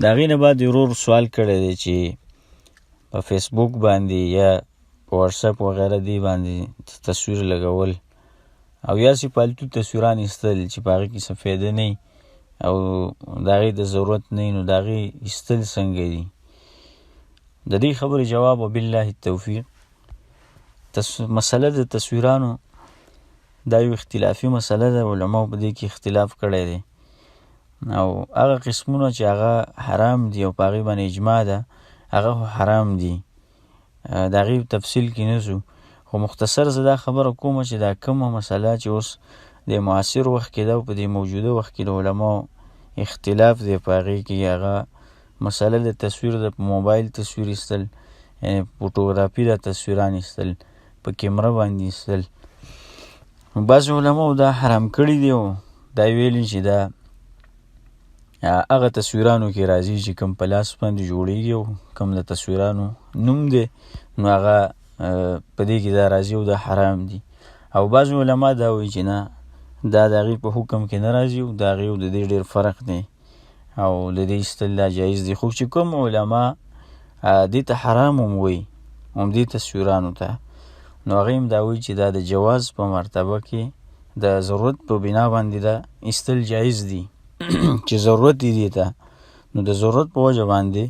د هغې نه بعد ورور سوال کړی دی چې په فیسبوک باندې یا په واتساپ وغیره دې باندې تصویر لګول او یا چې فالتو تصویران ایستل چې په هغې کې څه فایده نه او د هغې د ضرورت نه نو د هغې ایستل څنګه دي؟ د دې خبرې جواب وبالله التوفیق. مسله د تصویرانو دا یو اختلافي مسله ده، علماو په دې کې اختلاف کړی دی او هغه قسمونه چې هغه حرام دي او په هغې باندې اجماع ده هغه حرام دي، د هغې تفصیل کې نه ځو، خو مختصر زه دا خبره کومه چې دا کومه مسله چې اوس د معاصر وخت کې ده او په دې موجوده وخت کې د علماو اختلاف دی په هغې کې، هغه مسله د تصویر د موبایل تصویر ایستل، یعنې فوټوګرافي د تصویران ایستل، په کیمره باندې ایستل. بعضې علماو دا حرام کړي دي او دا ویلي چې دا هغه تصویرانو کې راځي چې کوم په لاس باندې جوړیږي او کوم د تصویرانو نوم دی نو هغه په دې کې دا راځي او دا حرام دي. او بعضې علما دا وایي چې نه، دا د هغې په حکم کې نه راځي او د هغې او د دې ډېر فرق دی او د دې ایستل دا جایز دي. خو چې کوم علما دې ته حرام هم وایي همدې تصویرانو ته، نو هغې هم دا وایي چې دا د جواز په مرتبه کې د ضرورت په بنا باندې دا ایستل جایز دي چې ضرورت دی دې ته، نو د ضرورت په وجه باندې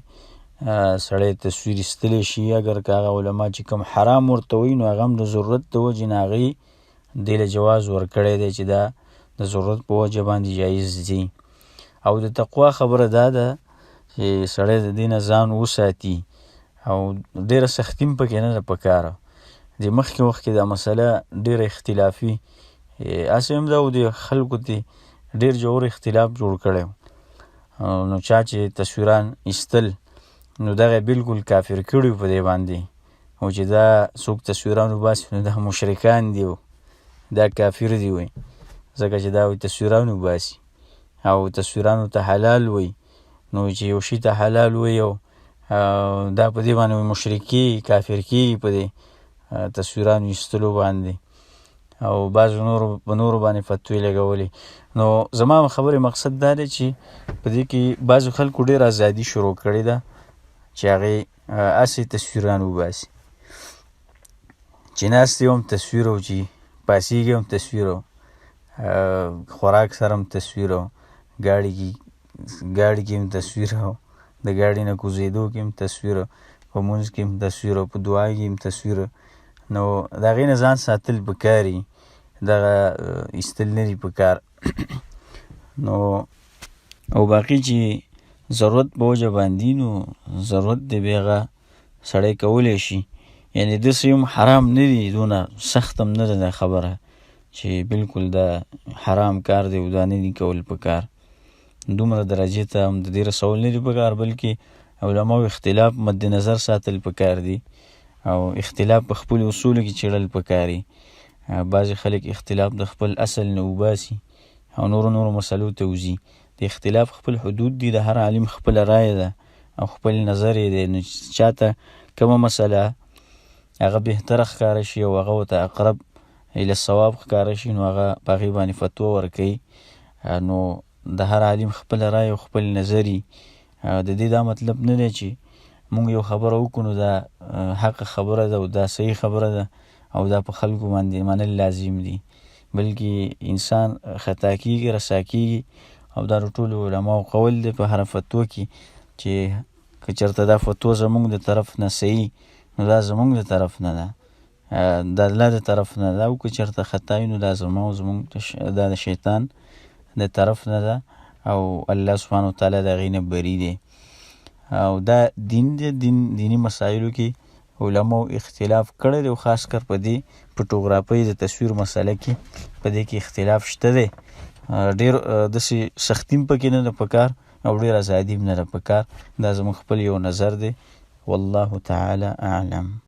سړی تصویر ایستلی شي. اگر که هغه علما چې کوم حرام ورته وایي نو هغه هم د ضرورت د وجې نه هغې دې له جواز ورکړی دی چې دا د ضرورت په وجه باندې جایز دي. او د تقوا خبره دا ده چې سړی د دې نه ځان وساتي او ډېره سختي هم پکې نه ده پکاره. د مخکې وخت کې دا مسله ډېره اختلافي، هسې هم ده او د خلکو ته ډېر ژور اختلاف جوړ کړی نو چا چې تصویران ایستل نو دغه بلکل کافر کړي په دې باندې او چې دا څوک تصویران وباسي نو دا مشرکان دي او دا کافر دي وایي، ځکه چې دا وایي تصویران وباسي او تصویرانو ته حلال وایي، نو چې یو شي ته حلال وایي او دا په دې باندې مشرک کېږي، کافر کېږي په دې تصویرانو ایستلو باندې او بعضو په نورو باندې فتوی لګولې. نو زما خبرې مقصد دا دی چې په دې کې بعضو خلکو ډېر ازادي شروع کړې ده چې هغې هسې تصویران وباسي، چې ناست یې هم تصویر او چې پاسېږي هم تصویر او خوراک سره هم تصویر او ګاډي کې هم تصویر او د ګاډي نه کوزېدو کې هم تصویر او په مونځ کې هم تصویر او په دعا کې هم تصویر. نو د هغې نه ځان ساتل پکار دي، دغه ایستل نه دي پکار. نو او باقي چې ضرورت په وجه باندې نو ضرورت دی بیا هغه سړی کولی شي، یعنې داسې هم حرام نه دي، دونه سخت هم نه ده دا خبره چې بلکل دا حرام کار دی او دا نه دي کول پکار، دومره درجې ته هم د دې رسول نه دي پکار، بلکې علماو اختلاف مد نظر ساتل پکار دي او اختلاف په خپل اصولو کې چیړل پکار دي. بعضې خلک اختلاف د خپل اصل نه وباسي او نورو مسلو ته وځي. د اختلاف خپل حدود دي، د هر عالم خپله رایه ده او خپل نظر یې دی، نو چاته کومه مسله هغه بهتره ښکاره شي او هغه ورته اقرب الی الصواب ښکاره شي نو هغه په هغې باندې فتوا ورکوي. نو د هر عالم خپله رایه او خپل نظر یي، د دې دا مطلب نه دی چې مونږ یو خبره وکړو نو دا حق خبره ده او دا صحیح خبره ده او دا په خلکو باندې منل لازم دي، بلکې انسان خطا کېږي، رسا کېږي او دا د ټولو علماو قول دی په هره فتوا کې چې که چېرته دا فتوا زمونږ د طرف نه صحیح نو دا زمونږ د طرف نه ده، د الله د طرف نه ده، او که چېرته خطا وي نو دا زمونږ دا د شیطان د طرف نه ده او الله سبحانه وتعالی د هغې نه بري دی. او دا دین دی، دینی مسایلو کې علماو اختلاف کړی دی او خاص کر په دې فوټوګرافۍ د تصویر مسله کې په دې کې اختلاف شته دی، ډېر داسې سختي هم پکې نه ده پکار او ډېر ازادي هم نه ده پکار. دا زموږ خپل یو نظر دی، والله تعالی اعلم.